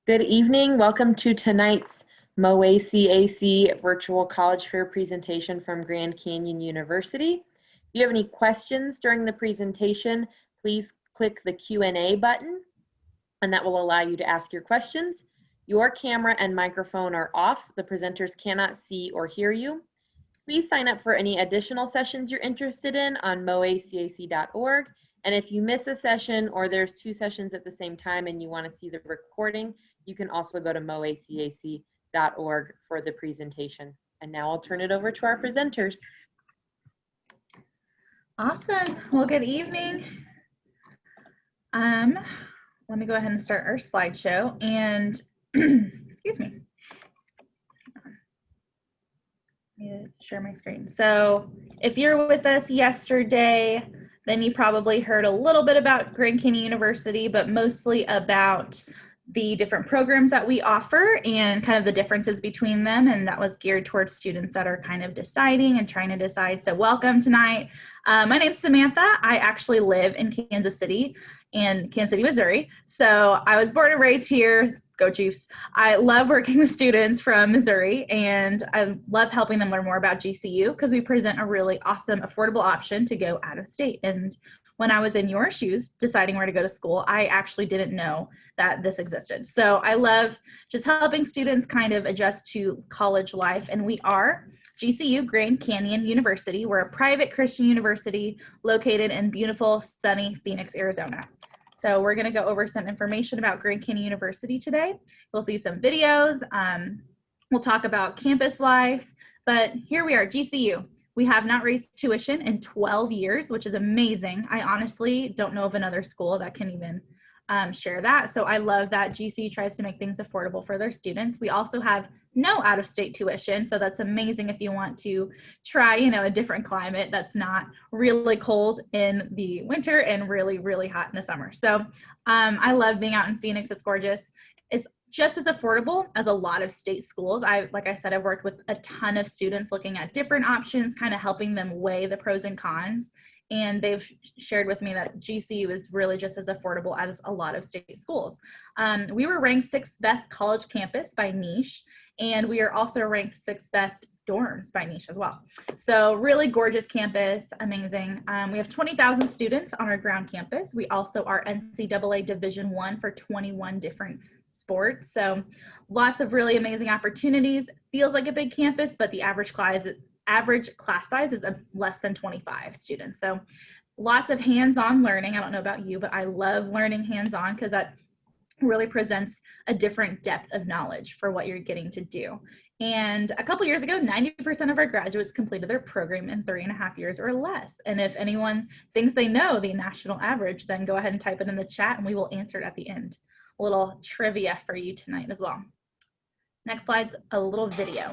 Good evening. Welcome to tonight's MOACAC Virtual College Fair presentation from Grand Canyon University. If you have any questions during the presentation, please click the Q&A button, and that will allow you to ask your questions. Your camera and microphone are off. The presenters cannot see or hear you. Please sign up for any additional sessions you're interested in on moacac.org. And if you miss a session or there's two sessions at the same time and you want to see the recording, you can also go to moacac.org for the presentation. And now I'll turn it over to our presenters. Awesome. Well, good evening. Let me go ahead and start our slideshow and excuse me. Share my screen. So if you're with us yesterday, then you probably heard a little bit about Grand Canyon University, but mostly about the different programs that we offer and kind of the differences between them. And that was geared towards students that are kind of deciding and trying to decide. So welcome tonight. My name's Samantha. I actually live in Kansas City, Missouri. So I was born and raised here. Go Chiefs. I love working with students from Missouri, and I love helping them learn more about GCU because we present a really awesome, affordable option to go out of state. And when I was in your shoes deciding where to go to school, I actually didn't know that this existed. So I love just helping students kind of adjust to college life. And we are GCU, Grand Canyon University. We're a private Christian university located in beautiful, sunny Phoenix, Arizona. So we're going to go over some information about Grand Canyon University today. We'll see some videos. We'll talk about campus life. But here we are, GCU. We have not raised tuition in 12 years, which is amazing. I honestly don't know of another school that can even share that. So I love that GCU tries to make things affordable for their students. We also have no out-of-state tuition. So that's amazing if you want to try, a different climate that's not really cold in the winter and really, really hot in the summer. So I love being out in Phoenix. It's gorgeous. It's just as affordable as a lot of state schools. Like I said, I've worked with a ton of students looking at different options, kind of helping them weigh the pros and cons. And they've shared with me that GCU is really just as affordable as a lot of state schools. We were ranked 6th best college campus by niche, and we are also ranked 6th best dorms by niche as well. So really gorgeous campus, amazing. We have 20,000 students on our ground campus. We also are NCAA Division I for 21 different sports. So lots of really amazing opportunities. Feels like a big campus, but the average class size is less than 25 students. So lots of hands-on learning. I don't know about you, but I love learning hands-on because that really presents a different depth of knowledge for what you're getting to do. And a couple years ago, 90% of our graduates completed their program in 3.5 years or less. And if anyone thinks they know the national average, then go ahead and type it in the chat and we will answer it at the end. A little trivia for you tonight as well. Next slide's a little video.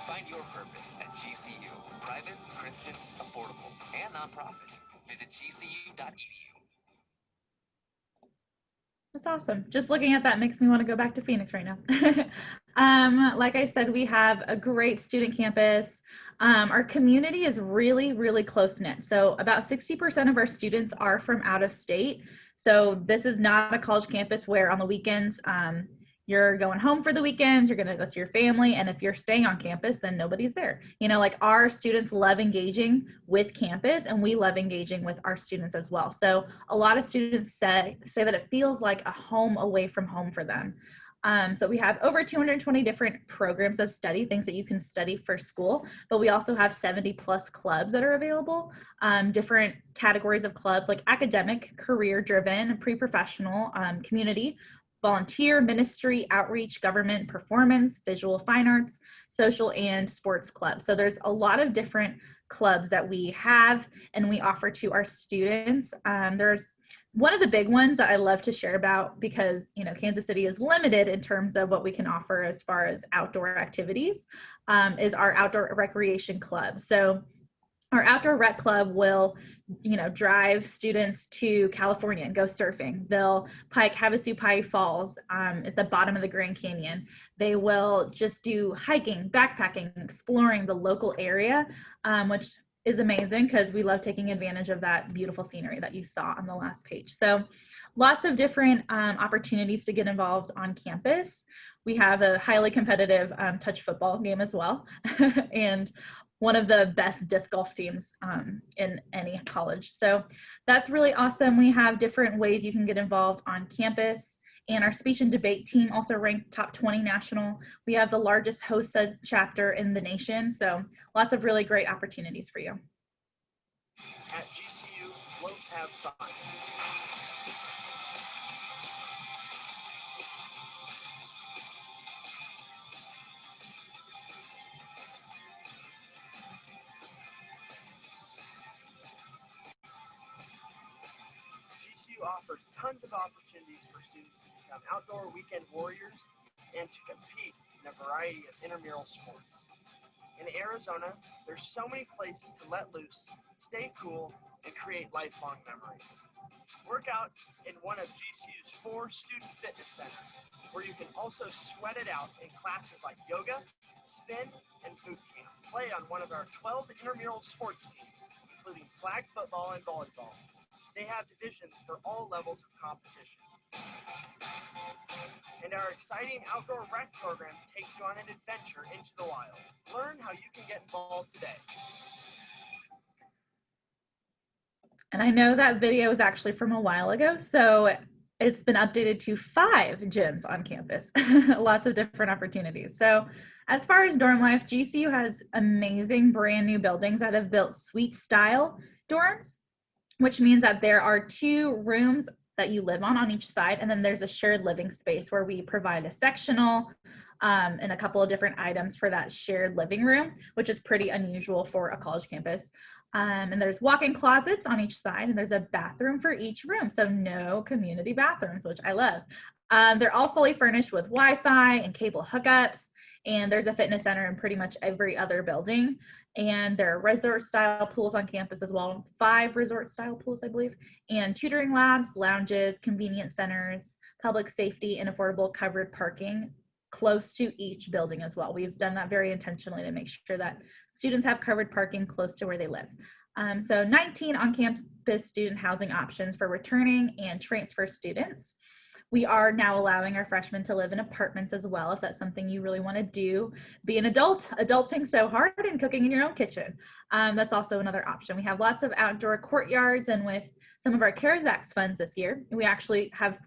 Find your purpose at GCU. Private, Christian, affordable, and nonprofit. Visit gcu.edu. That's awesome. Just looking at that makes me want to go back to Phoenix right now. Like I said, we have a great student campus. Our community is really, really close-knit. So about 60% of our students are from out of state. So this is not a college campus where on the weekends, you're going home for the weekends, you're going to go see your family, and if you're staying on campus, then nobody's there. Like our students love engaging with campus, and we love engaging with our students as well. So a lot of students say that it feels like a home away from home for them. So we have over 220 different programs of study, things that you can study for school, but we also have 70 plus clubs that are available, different categories of clubs like academic, career driven, pre-professional, community, volunteer, ministry, outreach, government, performance, visual fine arts, social, and sports clubs. So there's a lot of different clubs that we have and we offer to our students. There's one of the big ones that I love to share about because, you know, Kansas City is limited in terms of what we can offer as far as outdoor activities, is our outdoor recreation club. So our outdoor rec club will, you know, drive students to California and go surfing. They'll hike Havasu Pai Falls at the bottom of the Grand Canyon. They will just do hiking, backpacking, exploring the local area, which is amazing because we love taking advantage of that beautiful scenery that you saw on the last page. So lots of different opportunities to get involved on campus. We have a highly competitive touch football game as well. And one of the best disc golf teams in any college. So that's really awesome. We have different ways you can get involved on campus. And our speech and debate team also ranked top 20 national. We have the largest HOSA chapter in the nation. So lots of really great opportunities for you. At GCU, floats have fun. GCU offers tons of opportunities for students to become outdoor weekend warriors and to compete in a variety of intramural sports. In Arizona, there's so many places to let loose, stay cool, and create lifelong memories. Work out in one of GCU's 4 student fitness centers, where you can also sweat it out in classes like yoga, spin, and boot camp. Play on one of our 12 intramural sports teams, including flag football and volleyball. They have divisions for all levels of competition. And our exciting outdoor rec program takes you on an adventure into the wild. Learn how you can get involved today. And I know that video is actually from a while ago, so it's been updated to 5 gyms on campus. Lots of different opportunities. So as far as dorm life, GCU has amazing brand new buildings that have built suite style dorms, which means that there are 2 rooms that you live on each side, and then there's a shared living space where we provide a sectional and a couple of different items for that shared living room, which is pretty unusual for a college campus. And there's walk-in closets on each side, and there's a bathroom for each room, so no community bathrooms, which I love. They're all fully furnished with Wi-Fi and cable hookups, and there's a fitness center in pretty much every other building. And there are resort-style pools on campus as well, 5 resort-style pools, I believe, and tutoring labs, lounges, convenience centers, public safety, and affordable covered parking close to each building as well. We've done that very intentionally to make sure that students have covered parking close to where they live. So 19 on-campus student housing options for returning and transfer students. We are now allowing our freshmen to live in apartments as well, if that's something you really want to do. Be an adult, adulting so hard and cooking in your own kitchen. That's also another option. We have lots of outdoor courtyards, and with some of our CARES Act funds this year, we actually have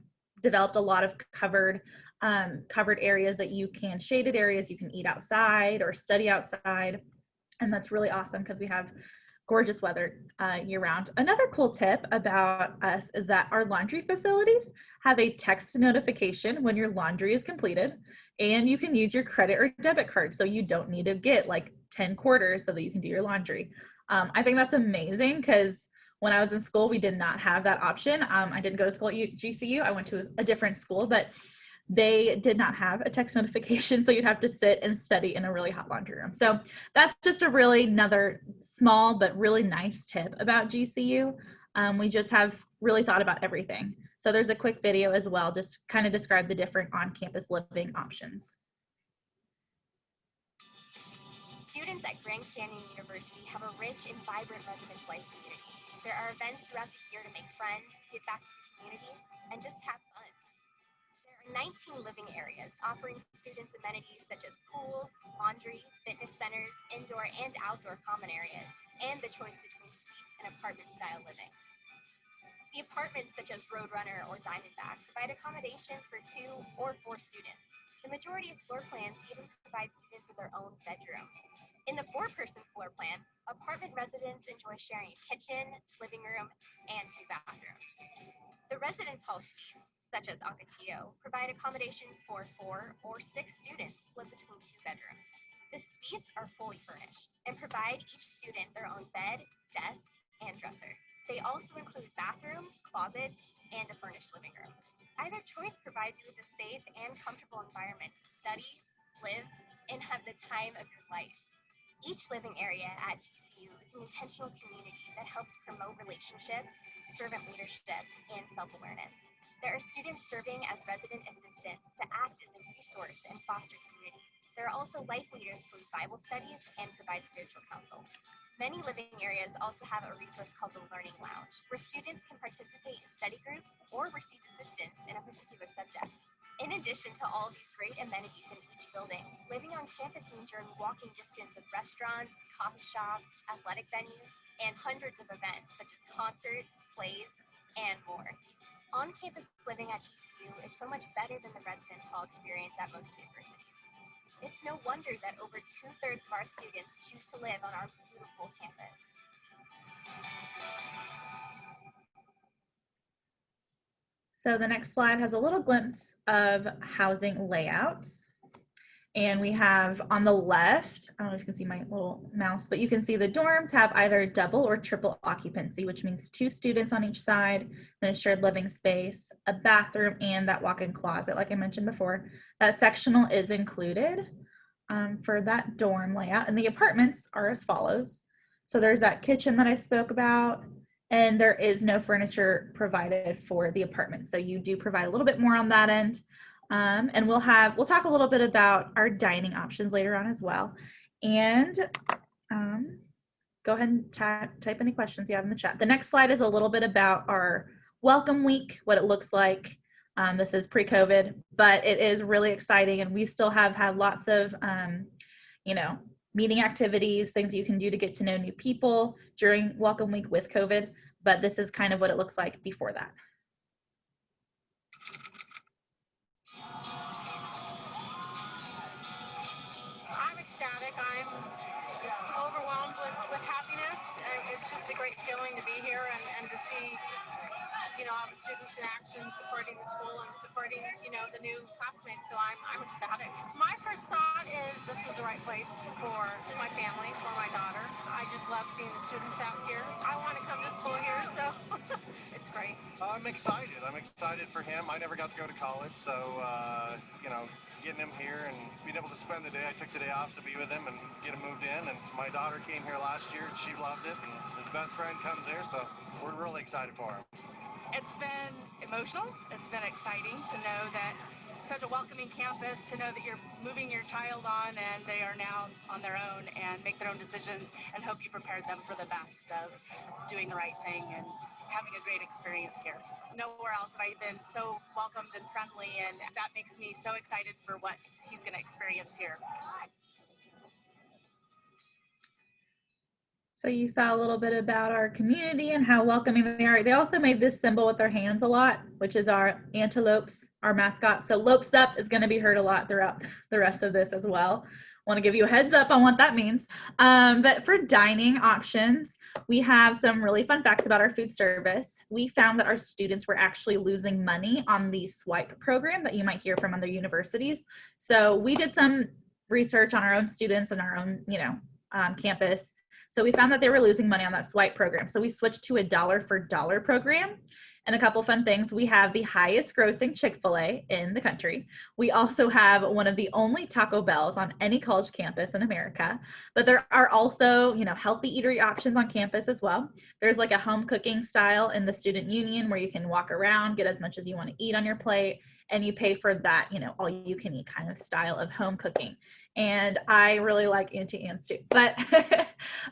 developed a lot of covered areas that you can, shaded areas you can eat outside or study outside. And that's really awesome because we have gorgeous weather year round. Another cool tip about us is that our laundry facilities have a text notification when your laundry is completed, and you can use your credit or debit card, so you don't need to get like 10 quarters so that you can do your laundry. I think that's amazing because when I was in school, we did not have that option. I didn't go to school at GCU. I went to a different school, but they did not have a text notification, so you'd have to sit and study in a really hot laundry room. So that's just a really another small but really nice tip about GCU. We just have really thought about everything. So there's a quick video as well, just kind of describe the different on-campus living options. Students at Grand Canyon University have a rich and vibrant residence life community. There are events throughout the year to make friends, give back to the community, and just have fun. There are 19 living areas offering students amenities such as pools, laundry, fitness centers, indoor and outdoor common areas, and the choice between suites and apartment-style living. The apartments such as Roadrunner or Diamondback provide accommodations for 2 or 4 students. The majority of floor plans even provide students with their own bedroom. In the 4-person floor plan, apartment residents enjoy sharing a kitchen, living room, and 2 bathrooms. The residence hall suites, such as Ocotillo, provide accommodations for 4 or 6 students split between 2 bedrooms. The suites are fully furnished and provide each student their own bed, desk, and dresser. They also include bathrooms, closets, and a furnished living room. Either choice provides you with a safe and comfortable environment to study, live, and have the time of your life. Each living area at GCU is an intentional community that helps promote relationships, servant leadership, and self-awareness. There are students serving as resident assistants to act as a resource and foster community. There are also life leaders to lead Bible studies and provide spiritual counsel. Many living areas also have a resource called the Learning Lounge, where students can participate in study groups or receive assistance in a particular subject. In addition to all these great amenities in each building, living on campus means you're in walking distance of restaurants, coffee shops, athletic venues, and hundreds of events such as concerts, plays, and more. On-campus living at GCU is so much better than the residence hall experience at most universities. It's no wonder that over 2/3 of our students choose to live on our beautiful campus. So the next slide has a little glimpse of housing layouts. And we have on the left, I don't know if you can see my little mouse, but you can see the dorms have either double or triple occupancy, which means 2 students on each side, then a shared living space, a bathroom, and that walk-in closet, like I mentioned before. That sectional is included for that dorm layout. And the apartments are as follows. So there's that kitchen that I spoke about, and there is no furniture provided for the apartment. So you do provide a little bit more on that end. And we'll talk a little bit about our dining options later on as well. And go ahead and type any questions you have in the chat. The next slide is a little bit about our welcome week, what it looks like. This is pre-COVID, but it is really exciting, and we still have had lots of, meeting activities, things you can do to get to know new people during welcome week with COVID, but this is kind of what it looks like before that. I'm ecstatic. I'm overwhelmed with happiness. It's just a great feeling to be here and to see, all the students in action supporting the school and supporting, the new classmates. So I'm ecstatic. My first thought is this was the right place for my family, for my daughter. I just love seeing the students out here. I want to come to school here, so it's great. I'm excited. I'm excited for him. I never got to go to college, so, getting him here and being able to spend the day. I took the day off to be with him and get him moved in. And my daughter came here last year and she loved it. And his best friend comes here, so we're really excited for him. It's been emotional. It's been exciting to know that such a welcoming campus, to know that you're moving your child on and they are now on their own and make their own decisions, and hope you prepared them for the best of doing the right thing and having a great experience here. Nowhere else have I been so welcomed and friendly, and that makes me so excited for what he's going to experience here. So you saw a little bit about our community and how welcoming they are. They also made this symbol with their hands a lot, which is our antelopes, our mascot. So lopes up is going to be heard a lot throughout the rest of this as well. Want to give you a heads up on what that means. But for dining options, we have some really fun facts about our food service. We found that our students were actually losing money on the swipe program that you might hear from other universities. So we did some research on our own students and our own, campus. So we found that they were losing money on that swipe program. So we switched to a $1 for $1 program. And a couple fun things, we have the highest grossing Chick-fil-A in the country. We also have one of the only Taco Bells on any college campus in America. But there are also, healthy eatery options on campus as well. There's like a home cooking style in the student union where you can walk around, get as much as you want to eat on your plate, and you pay for that, all you can eat kind of style of home cooking. And I really like Auntie Anne's too. But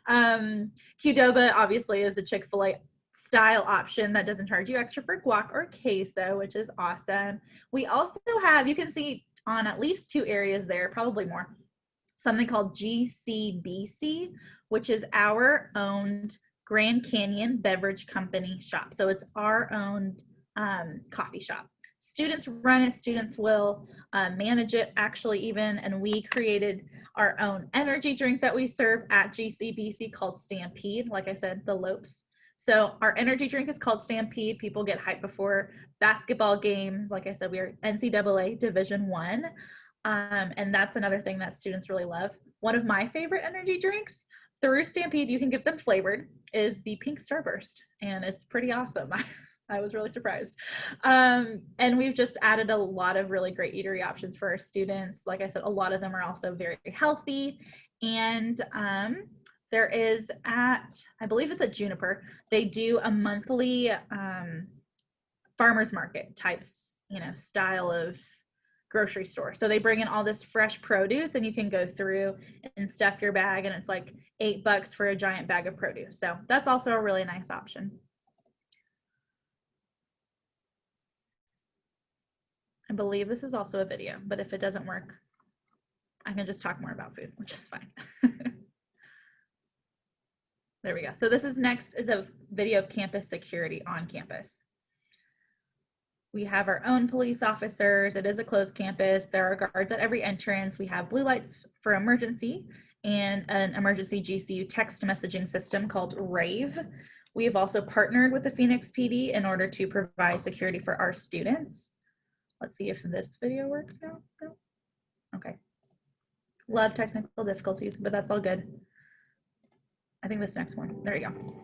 Qdoba obviously is a Chick-fil-A style option that doesn't charge you extra for guac or queso, which is awesome. We also have, you can see on at least 2 areas there, probably more, something called GCBC, which is our owned Grand Canyon Beverage Company shop. So it's our own coffee shop. Students run it, students will manage it actually even, and we created our own energy drink that we serve at GCBC called Stampede. Like I said, the Lopes. So our energy drink is called Stampede. People get hyped before basketball games. Like I said, we are NCAA Division I, and that's another thing that students really love. One of my favorite energy drinks through Stampede, you can get them flavored, is the Pink Starburst, and it's pretty awesome. I was really surprised. And we've just added a lot of really great eatery options for our students. Like I said, a lot of them are also very healthy. And there is at, I believe it's at Juniper, they do a monthly farmers market types, style of grocery store. So they bring in all this fresh produce and you can go through and stuff your bag, and it's like $8 for a giant bag of produce. So that's also a really nice option. I believe this is also a video, but if it doesn't work, I can just talk more about food, which is fine. There we go. So this is next is a video of campus security on campus. We have our own police officers. It is a closed campus. There are guards at every entrance. We have blue lights for emergency and an emergency GCU text messaging system called RAVE. We have also partnered with the Phoenix PD in order to provide security for our students. Let's see if this video works now. No. Okay. Love technical difficulties, but that's all good. I think this next one. There you go.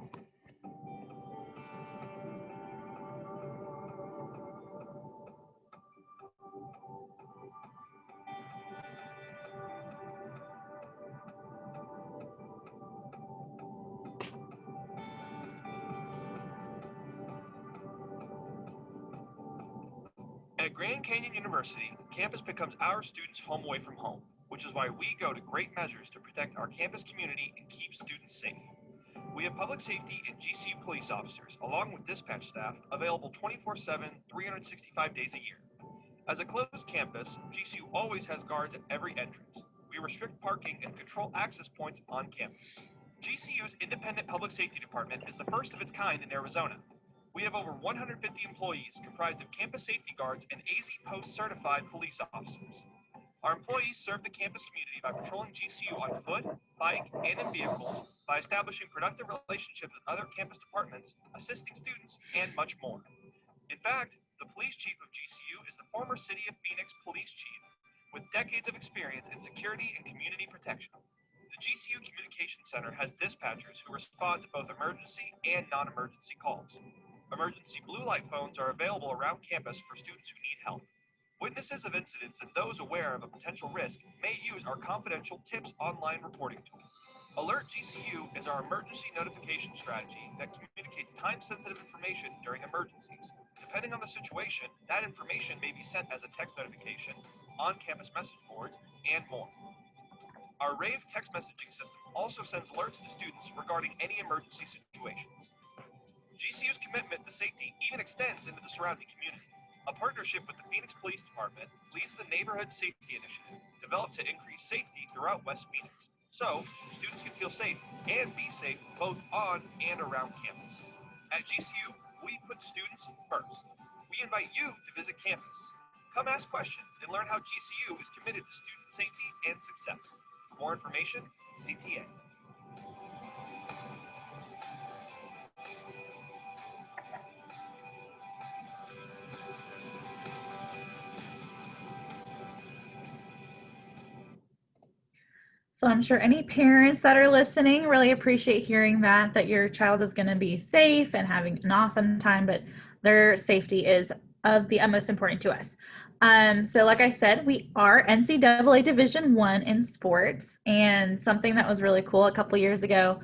At Grand Canyon University, campus becomes our students' home away from home, which is why we go to great measures to protect our campus community and keep students safe. We have public safety and GCU police officers, along with dispatch staff, available 24/7, 365 days a year. As a closed campus, GCU always has guards at every entrance. We restrict parking and control access points on campus. GCU's independent public safety department is the first of its kind in Arizona. We have over 150 employees comprised of campus safety guards and AZ Post certified police officers. Our employees serve the campus community by patrolling GCU on foot, bike, and in vehicles, by establishing productive relationships with other campus departments, assisting students, and much more. In fact, the police chief of GCU is the former City of Phoenix police chief, with decades of experience in security and community protection. The GCU Communications Center has dispatchers who respond to both emergency and non-emergency calls. Emergency blue light phones are available around campus for students who need help. Witnesses of incidents and those aware of a potential risk may use our confidential TIPS online reporting tool. Alert GCU is our emergency notification strategy that communicates time-sensitive information during emergencies. Depending on the situation, that information may be sent as a text notification, on-campus message boards, and more. Our RAVE text messaging system also sends alerts to students regarding any emergency situations. GCU's commitment to safety even extends into the surrounding community. A partnership with the Phoenix Police Department leads the Neighborhood Safety Initiative, developed to increase safety throughout West Phoenix, so students can feel safe and be safe both on and around campus. At GCU, we put students first. We invite you to visit campus. Come ask questions and learn how GCU is committed to student safety and success. For more information, CTA. So I'm sure any parents that are listening really appreciate hearing that your child is going to be safe and having an awesome time, but their safety is of the utmost importance to us. So like I said, we are NCAA Division I in sports, and something that was really cool a couple years ago,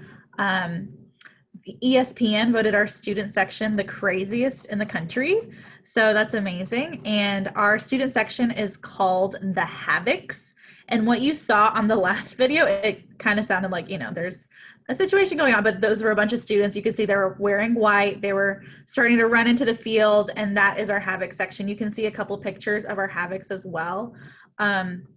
ESPN voted our student section the craziest in the country. So that's amazing. And our student section is called the Havocs. And what you saw on the last video, it kind of sounded like, there's a situation going on, but those were a bunch of students. You can see they were wearing white. They were starting to run into the field, and that is our Havoc section. You can see a couple pictures of our Havocs as well.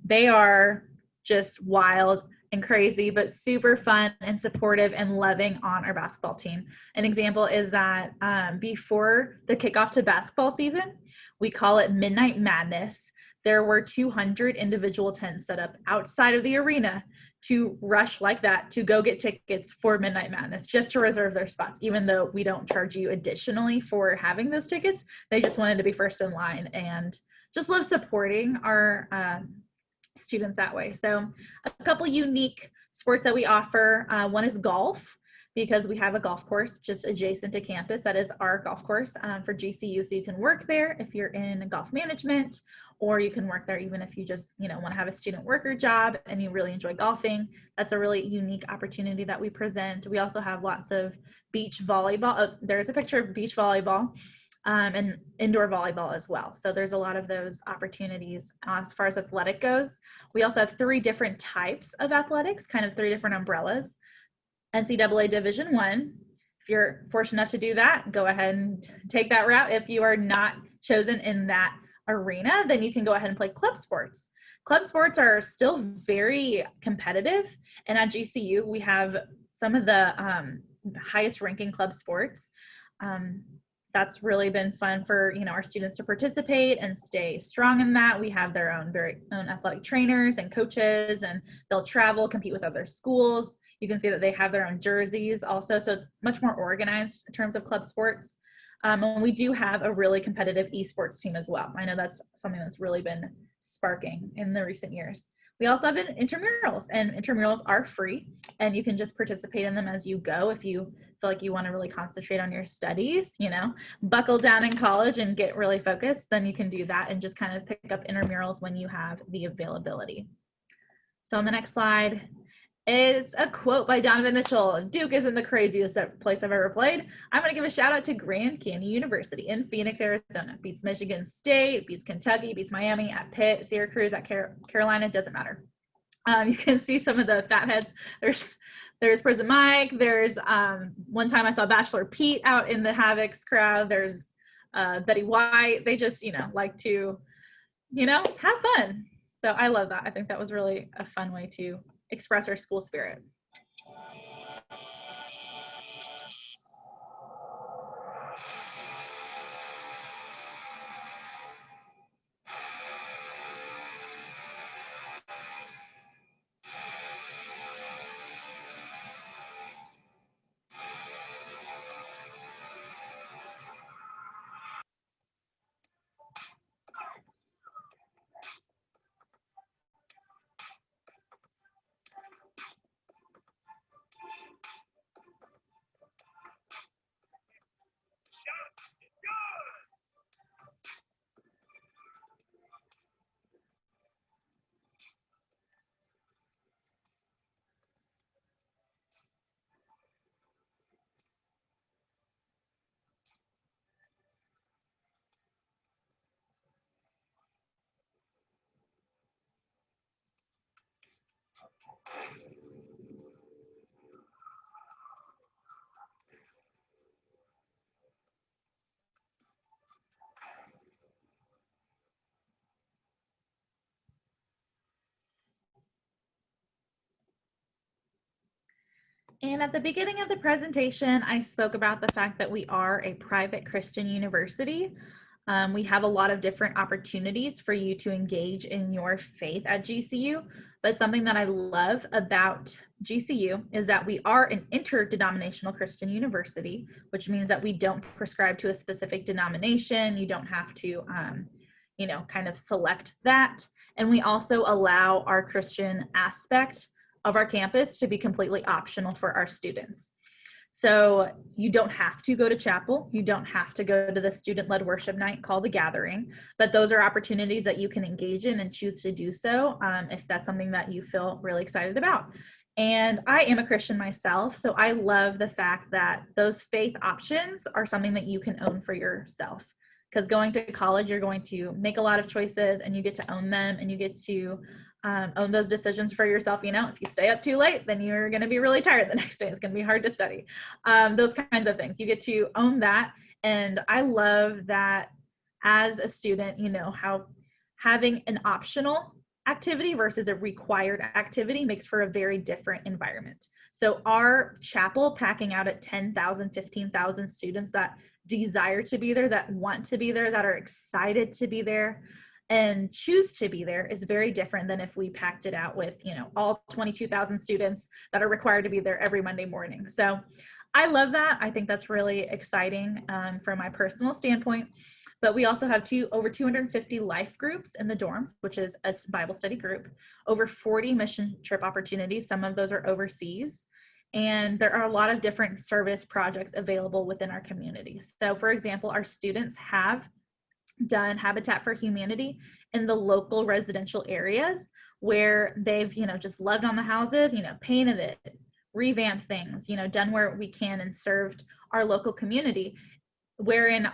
They are just wild and crazy, but super fun and supportive and loving on our basketball team. An example is that before the kickoff to basketball season, we call it Midnight Madness. There were 200 individual tents set up outside of the arena to rush like that to go get tickets for Midnight Madness, just to reserve their spots, even though we don't charge you additionally for having those tickets. They just wanted to be first in line and just love supporting our students that way. So a couple unique sports that we offer. One is golf, because we have a golf course just adjacent to campus. That is our golf course for GCU. So you can work there if you're in golf management, or you can work there even if you just, want to have a student worker job and you really enjoy golfing. That's a really unique opportunity that we present. We also have lots of beach volleyball. Oh, there's a picture of beach volleyball. And indoor volleyball as well. So there's a lot of those opportunities. As far as athletic goes, we also have 3 different types of athletics, kind of 3 different umbrellas. NCAA Division I, if you're fortunate enough to do that, go ahead and take that route. If you are not chosen in that arena, then you can go ahead and play club sports. Club sports are still very competitive, and at GCU, we have some of the highest ranking club sports. That's really been fun for our students to participate and stay strong in that. We have their own very own athletic trainers and coaches, and they'll travel, compete with other schools. You can see that they have their own jerseys also, so it's much more organized in terms of club sports. And we do have a really competitive esports team as well. I know that's something that's really been sparking in the recent years. We also have intramurals, and intramurals are free, and you can just participate in them as you go. If you feel like you want to really concentrate on your studies, buckle down in college and get really focused, then you can do that and just kind of pick up intramurals when you have the availability. So on the next slide is a quote by Donovan Mitchell. Duke isn't the craziest place I've ever played. I'm going to give a shout out to Grand Canyon University in Phoenix, Arizona. Beats Michigan State, beats Kentucky, beats Miami, at Pitt, Syracuse, at Carolina, doesn't matter. You can see some of the fatheads. There's Prison Mike. There's one time I saw Bachelor Pete out in the Havocs crowd. There's Betty White. They just, like to, have fun. So I love that. I think that was really a fun way to express our school spirit. And at the beginning of the presentation, I spoke about the fact that we are a private Christian university. We have a lot of different opportunities for you to engage in your faith at GCU, but something that I love about GCU is that we are an interdenominational Christian university, which means that we don't prescribe to a specific denomination. You don't have to, kind of select that. And we also allow our Christian aspect of our campus to be completely optional for our students. So you don't have to go to chapel. You don't have to go to the student-led worship night called The Gathering, but those are opportunities that you can engage in and choose to do so if that's something that you feel really excited about. And I am a Christian myself, so I love the fact that those faith options are something that you can own for yourself. Because going to college, you're going to make a lot of choices and you get to own them, and you get to own those decisions for yourself. If you stay up too late, then you're going to be really tired the next day. It's going to be hard to study. Those kinds of things. You get to own that. And I love that as a student, how having an optional activity versus a required activity makes for a very different environment. So our chapel packing out at 10,000, 15,000 students that desire to be there, that want to be there, that are excited to be there and choose to be there is very different than if we packed it out with, all 22,000 students that are required to be there every Monday morning. So I love that. I think that's really exciting from my personal standpoint. But we also have over 250 life groups in the dorms, which is a Bible study group, over 40 mission trip opportunities. Some of those are overseas. And there are a lot of different service projects available within our community. So for example, our students have done Habitat for Humanity in the local residential areas where they've, just loved on the houses, painted it, revamped things, done where we can and served our local community. Wherein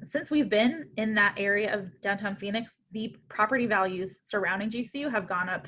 since we've been in that area of downtown Phoenix, the property values surrounding GCU have gone up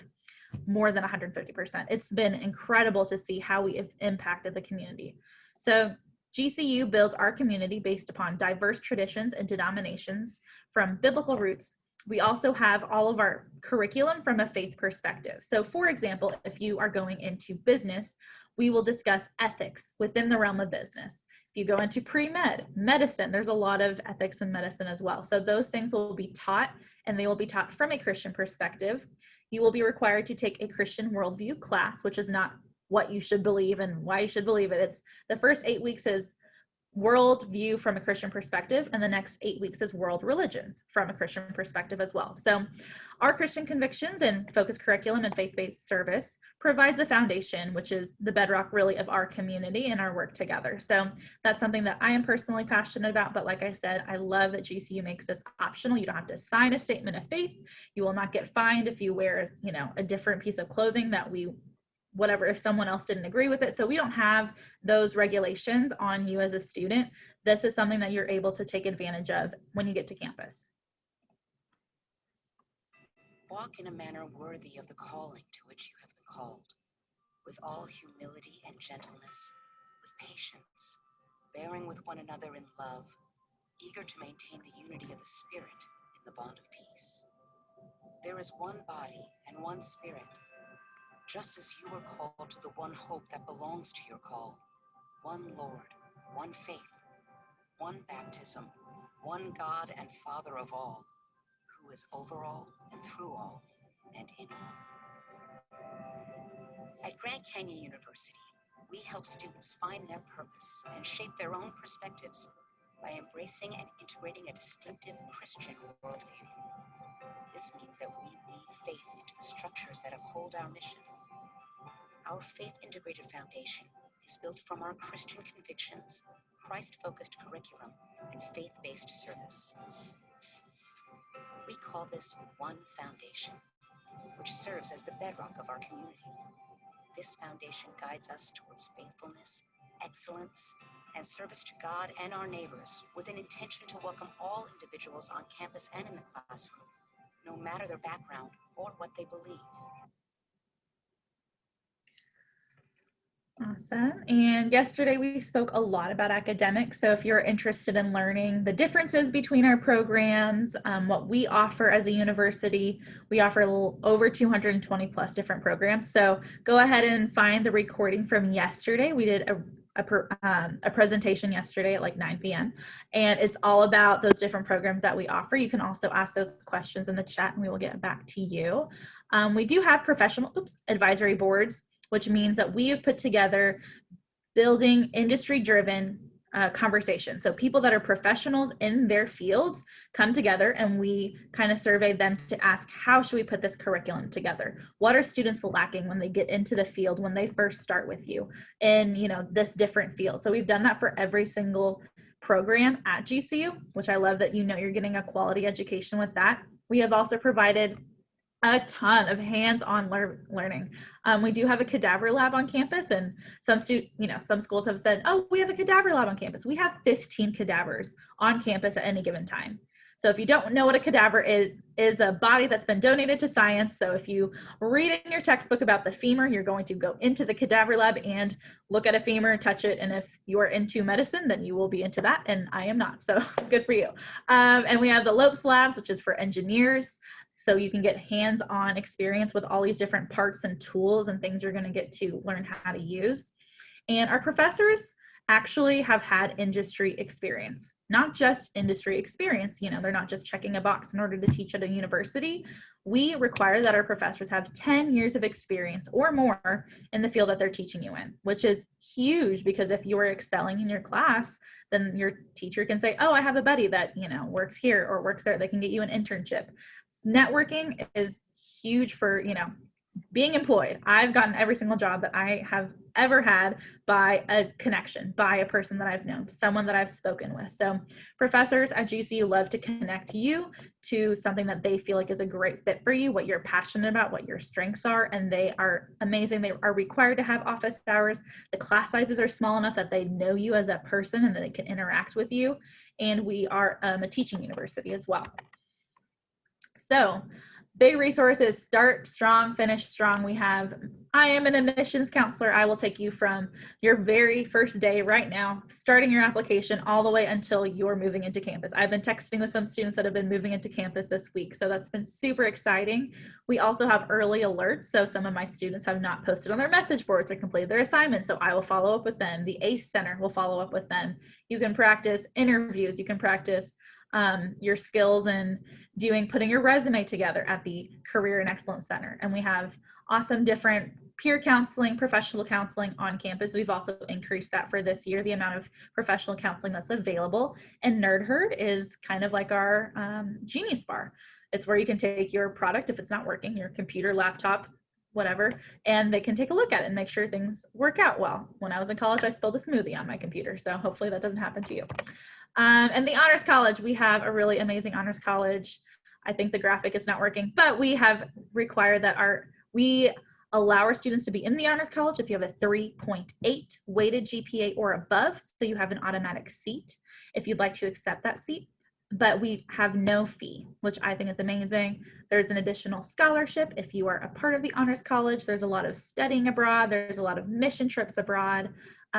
more than 150%. It's been incredible to see how we have impacted the community. So GCU builds our community based upon diverse traditions and denominations from biblical roots. We also have all of our curriculum from a faith perspective. So for example, if you are going into business, we will discuss ethics within the realm of business. If you go into pre-med, medicine, there's a lot of ethics in medicine as well. So those things will be taught, and they will be taught from a Christian perspective. You will be required to take a Christian worldview class, which is not what you should believe and why you should believe it. It's the first 8 weeks is worldview from a Christian perspective, and the next 8 weeks is world religions from a Christian perspective as well. So our Christian convictions and focused curriculum and faith-based service provides a foundation, which is the bedrock really of our community and our work together. So that's something that I am personally passionate about. But like I said, I love that GCU makes this optional. You don't have to sign a statement of faith. You will not get fined if you wear, a different piece of clothing that whatever, if someone else didn't agree with it. So we don't have those regulations on you as a student. This is something that you're able to take advantage of when you get to campus. Walk in a manner worthy of the calling to which you have been called, with all humility and gentleness, with patience, bearing with one another in love, eager to maintain the unity of the Spirit in the bond of peace. There is one body and one Spirit, just as you were called to the one hope that belongs to your call, one Lord, one faith, one baptism, one God and Father of all, who is over all and through all and in all. At Grand Canyon University, we help students find their purpose and shape their own perspectives by embracing and integrating a distinctive Christian worldview. This means that we weave faith into the structures that uphold our mission. Our faith-integrated foundation is built from our Christian convictions, Christ-focused curriculum, and faith-based service. We call this One Foundation, which serves as the bedrock of our community. This foundation guides us towards faithfulness, excellence, and service to God and our neighbors with an intention to welcome all individuals on campus and in the classroom, no matter their background or what they believe. Awesome. And yesterday we spoke a lot about academics. So if you're interested in learning the differences between our programs, what we offer as a university, we offer over 220 plus different programs. So go ahead and find the recording from yesterday. We did a presentation yesterday at like 9 p.m. and it's all about those different programs that we offer. You can also ask those questions in the chat and we will get back to you. We do have professional advisory boards, which means that we have put together building industry-driven conversations. So people that are professionals in their fields come together and we kind of survey them to ask, how should we put this curriculum together? What are students lacking when they get into the field, when they first start with you in, this different field? So we've done that for every single program at GCU, which I love that you're getting a quality education with that. We have also provided a ton of hands-on learning. We do have a cadaver lab on campus, and some schools have said, oh, we have a cadaver lab on campus. We have 15 cadavers on campus at any given time. So if you don't know what a cadaver is a body that's been donated to science. So if you read in your textbook about the femur, you're going to go into the cadaver lab and look at a femur, touch it. And if you are into medicine, then you will be into that. And I am not, so good for you. And we have the Lopes labs, which is for engineers. So you can get hands-on experience with all these different parts and tools and things you're going to get to learn how to use. And our professors actually have had industry experience, not just industry experience. You know, they're not just checking a box in order to teach at a university. We require that our professors have 10 years of experience or more in the field that they're teaching you in, which is huge, because if you are excelling in your class, then your teacher can say, oh, I have a buddy that, you know, works here or works there. They can get you an internship. Networking is huge for, you know, being employed. I've gotten every single job that I have ever had by a connection, by a person that I've known, someone that I've spoken with. So professors at GCU love to connect you to something that they feel like is a great fit for you, what you're passionate about, what your strengths are, and they are amazing. They are required to have office hours. The class sizes are small enough that they know you as a person and that they can interact with you. And we are a teaching university as well. So big resources: start strong, finish strong. We have, I am an admissions counselor. I will take you from your very first day right now, starting your application, all the way until you're moving into campus. I've been texting with some students that have been moving into campus this week, so that's been super exciting. We also have early alerts. So some of my students have not posted on their message boards or completed their assignments, so I will follow up with them. The ACE Center will follow up with them. You can practice interviews. You can practice your skills and putting your resume together at the Career and Excellence Center. And we have awesome different peer counseling, professional counseling on campus. We've also increased that for this year, the amount of professional counseling that's available. And Nerd Herd is kind of like our Genius Bar. It's where you can take your product, if it's not working, your computer, laptop, whatever, and they can take a look at it and make sure things work out well. When I was in college, I spilled a smoothie on my computer, so hopefully that doesn't happen to you. And the Honors College, we have a really amazing Honors College. I think the graphic is not working, but we have required that we allow our students to be in the Honors College if you have a 3.8 weighted GPA or above, so you have an automatic seat if you'd like to accept that seat. But we have no fee, which I think is amazing. There's an additional scholarship if you are a part of the Honors College. There's a lot of studying abroad. There's a lot of mission trips abroad.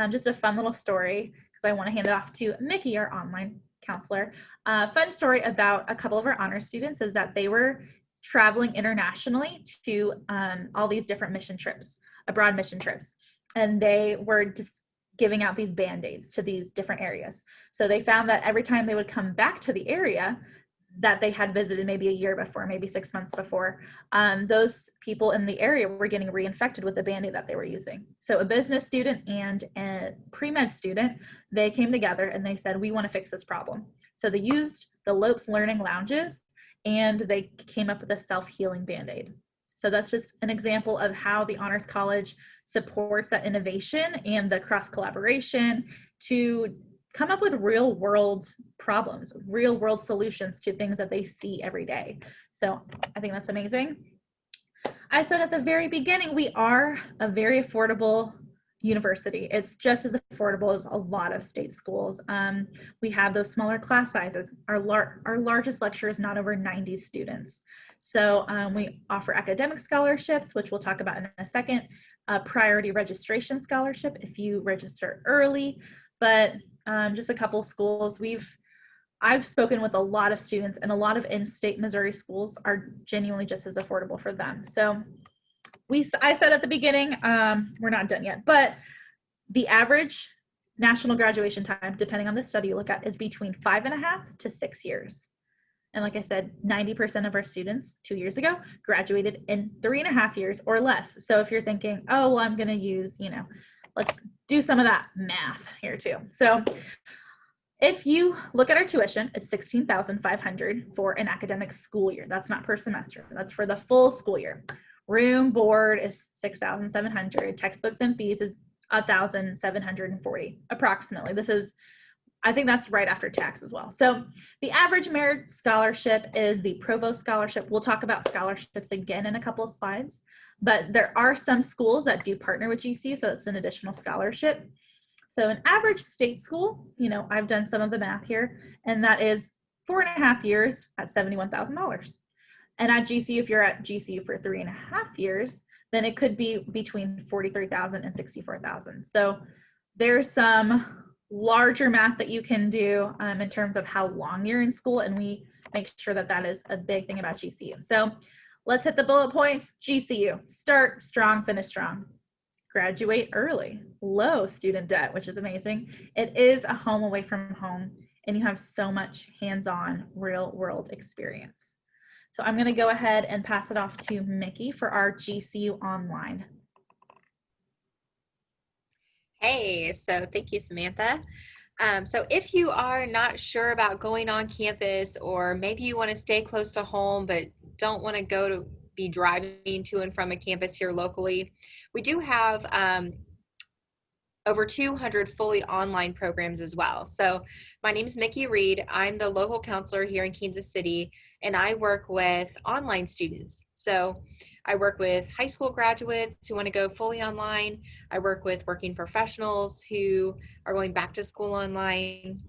Just a fun little story, because I want to hand it off to Mickey, our online counselor. Fun story about a couple of our honors students is that they were traveling internationally to all these different mission trips, abroad mission trips, and they were just giving out these Band-Aids to these different areas. So they found that every time they would come back to the area that they had visited maybe a year before, maybe 6 months before, those people in the area were getting reinfected with the Band-Aid that they were using. So a business student and a pre-med student, they came together and they said, we want to fix this problem. So they used the Lopes Learning Lounges and they came up with a self-healing Band-Aid. So that's just an example of how the Honors College supports that innovation and the cross-collaboration to come up with real world problems, real world solutions to things that they see every day. So I think that's amazing. I said at the very beginning, we are a very affordable university. It's just as affordable as a lot of state schools. We have those smaller class sizes. Our largest lecture is not over 90 students. So we offer academic scholarships, which we'll talk about in a second, a priority registration scholarship if you register early, but just a couple schools. I've spoken with a lot of students, and a lot of in-state Missouri schools are genuinely just as affordable for them. So I said at the beginning, we're not done yet, but the average national graduation time, depending on the study you look at, is between 5.5 to 6 years. And like I said, 90% of our students 2 years ago graduated in 3.5 years or less. So if you're thinking, oh, well, I'm going to use, let's do some of that math here too. So if you look at our tuition, it's $16,500 for an academic school year. That's not per semester. That's for the full school year. Room, board is $6,700. Textbooks and fees is $1,740 approximately. I think that's right after tax as well. So the average merit scholarship is the Provost Scholarship. We'll talk about scholarships again in a couple of slides, but there are some schools that do partner with GCU, so it's an additional scholarship. So an average state school, I've done some of the math here, and that is 4.5 years at $71,000. And at GCU, if you're at GCU for 3.5 years, then it could be between $43,000 and $64,000. So there's some larger math that you can do in terms of how long you're in school, and we make sure that that is a big thing about GCU. So let's hit the bullet points. GCU, start strong, finish strong. Graduate early, low student debt, which is amazing. It is a home away from home, and you have so much hands-on real world experience. So I'm gonna go ahead and pass it off to Mickey for our GCU Online. Hey, so thank you, Samantha. So if you are not sure about going on campus, or maybe you want to stay close to home but don't want to be driving to and from a campus here locally, we do have over 200 fully online programs as well. So my name is Mickey Reed. I'm the local counselor here in Kansas City, and I work with online students. So I work with high school graduates who want to go fully online. I work with working professionals who are going back to school online.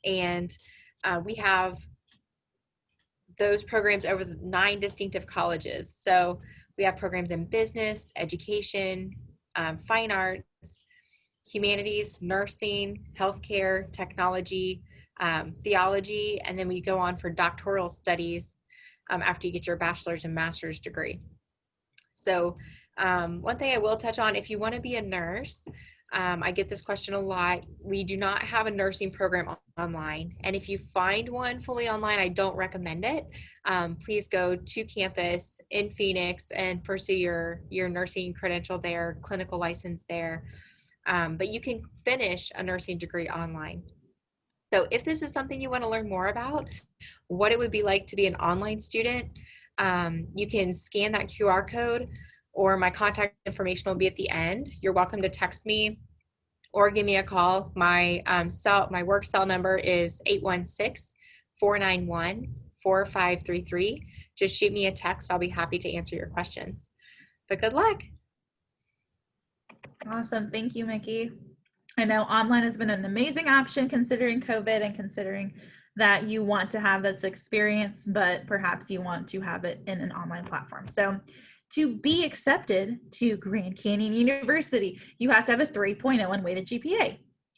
And we have those programs over 9 distinctive colleges. So we have programs in business, education, fine arts, humanities, nursing, healthcare, technology, theology, and then we go on for doctoral studies after you get your bachelor's and master's degree. So one thing I will touch on, if you want to be a nurse, I get this question a lot. We do not have a nursing program online, and if you find one fully online, I don't recommend it. Please go to campus in Phoenix and pursue your nursing credential there, clinical license there. But you can finish a nursing degree online. So if this is something you want to learn more about, what it would be like to be an online student, you can scan that QR code, or my contact information will be at the end. You're welcome to text me or give me a call. My work cell number is 816-491-4533. Just shoot me a text. I'll be happy to answer your questions. But good luck. Awesome. Thank you, Mickey. I know online has been an amazing option considering COVID and considering that you want to have this experience, but perhaps you want to have it in an online platform. So to be accepted to Grand Canyon University, you have to have a 3.0 unweighted GPA.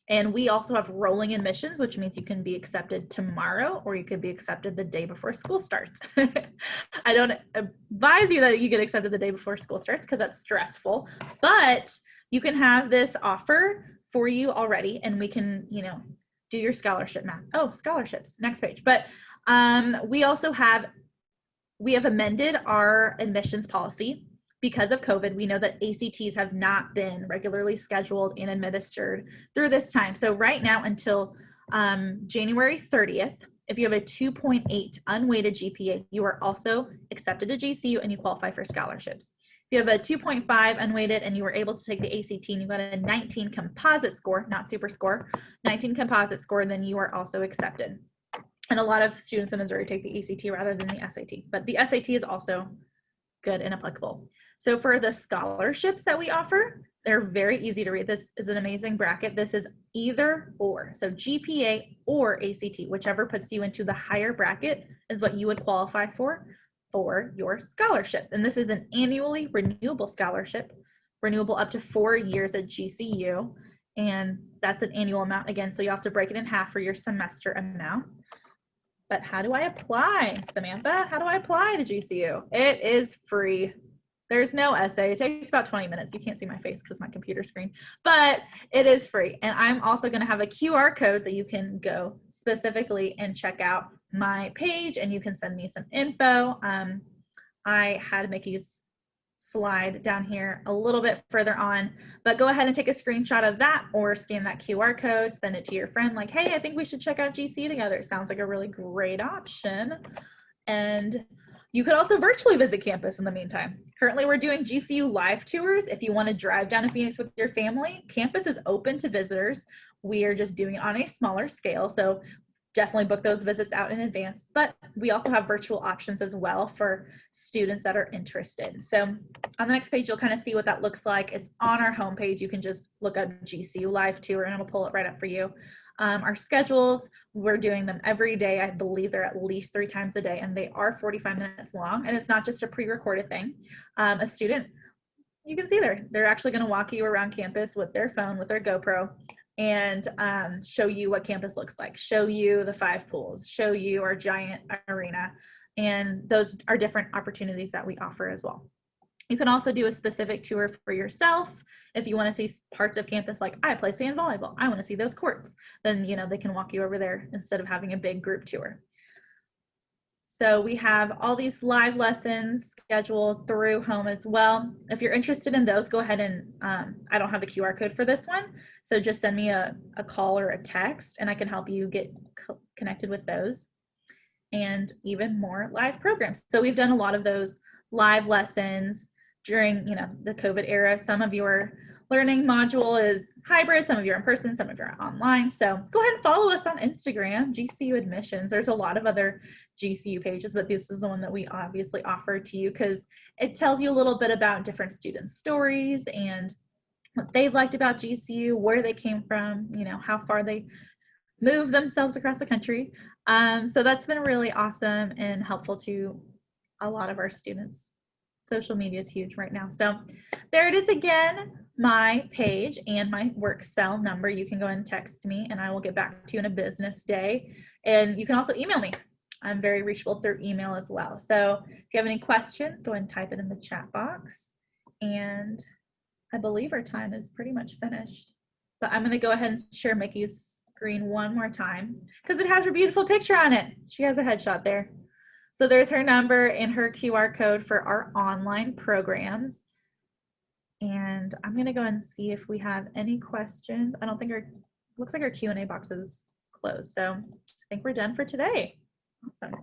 And we also have rolling admissions, which means you can be accepted tomorrow, or you could be accepted the day before school starts. I don't advise you that you get accepted the day before school starts because that's stressful, but you can have this offer for you already, and we can, do your scholarship math. Oh, scholarships, next page. But we have amended our admissions policy because of COVID. We know that ACTs have not been regularly scheduled and administered through this time. So right now until January 30th, if you have a 2.8 unweighted GPA, you are also accepted to GCU and you qualify for scholarships. If you have a 2.5 unweighted and you were able to take the ACT and you got a 19 composite score, not super score, 19 composite score, then you are also accepted. And a lot of students in Missouri take the ACT rather than the SAT, but the SAT is also good and applicable. So for the scholarships that we offer, they're very easy to read. This is an amazing bracket. This is either or. So GPA or ACT, whichever puts you into the higher bracket is what you would qualify for your scholarship. And this is an annually renewable scholarship, renewable up to 4 years at GCU. And that's an annual amount again. So you have to break it in half for your semester amount. But how do I apply, Samantha? How do I apply to GCU? It is free. There's no essay. It takes about 20 minutes. You can't see my face because my computer screen, but it is free. And I'm also going to have a QR code that you can go specifically and check out my page, and you can send me some info. I had Mickey's slide down here a little bit further on, but go ahead and take a screenshot of that or scan that QR code, send it to your friend like, hey, I think we should check out GCU together. It sounds like a really great option. And you could also virtually visit campus in the meantime. Currently, we're doing GCU live tours. If you want to drive down to Phoenix with your family, campus is open to visitors. We are just doing it on a smaller scale. So definitely book those visits out in advance, but we also have virtual options as well for students that are interested. So on the next page, you'll kind of see what that looks like. It's on our homepage. You can just look up GCU live tour and it'll pull it right up for you. Our schedules, we're doing them every day. I believe they're at least 3 times a day, and they are 45 minutes long. And it's not just a pre-recorded thing. A student, you can see they're actually going to walk you around campus with their phone, with their GoPro, and show you what campus looks like, show you the 5 pools, show you our giant arena. And those are different opportunities that we offer as well. You can also do a specific tour for yourself. If you want to see parts of campus, like I play sand volleyball, I want to see those courts, then they can walk you over there instead of having a big group tour. So we have all these live lessons scheduled through home as well. If you're interested in those, go ahead and, I don't have a QR code for this one, so just send me a call or a text and I can help you get connected with those and even more live programs. So we've done a lot of those live lessons during the COVID era. Some of your learning module is hybrid, some of you are in person, some of you are online. So go ahead and follow us on Instagram, GCU Admissions. There's a lot of other GCU pages, but this is the one that we obviously offer to you because it tells you a little bit about different students' stories and what they've liked about GCU, where they came from, how far they moved themselves across the country. So that's been really awesome and helpful to a lot of our students. Social media is huge right now. So there it is again, my page and my work cell number. You can go and text me and I will get back to you in a business day. And you can also email me. I'm very reachable through email as well. So if you have any questions, go ahead and type it in the chat box. And I believe our time is pretty much finished. But I'm going to go ahead and share Mickey's screen one more time because it has her beautiful picture on it. She has a headshot there. So there's her number and her QR code for our online programs. And I'm going to go and see if we have any questions. I don't think looks like our Q&A box is closed. So I think we're done for today. Awesome.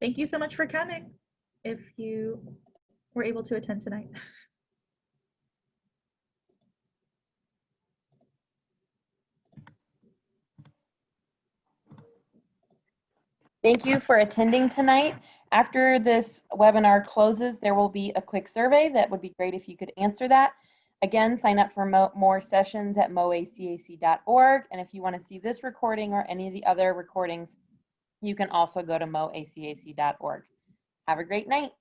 Thank you so much for coming if you were able to attend tonight. Thank you for attending tonight. After this webinar closes, there will be a quick survey that would be great if you could answer that. Again, sign up for more sessions at moacac.org. And if you want to see this recording or any of the other recordings, you can also go to moacac.org. Have a great night.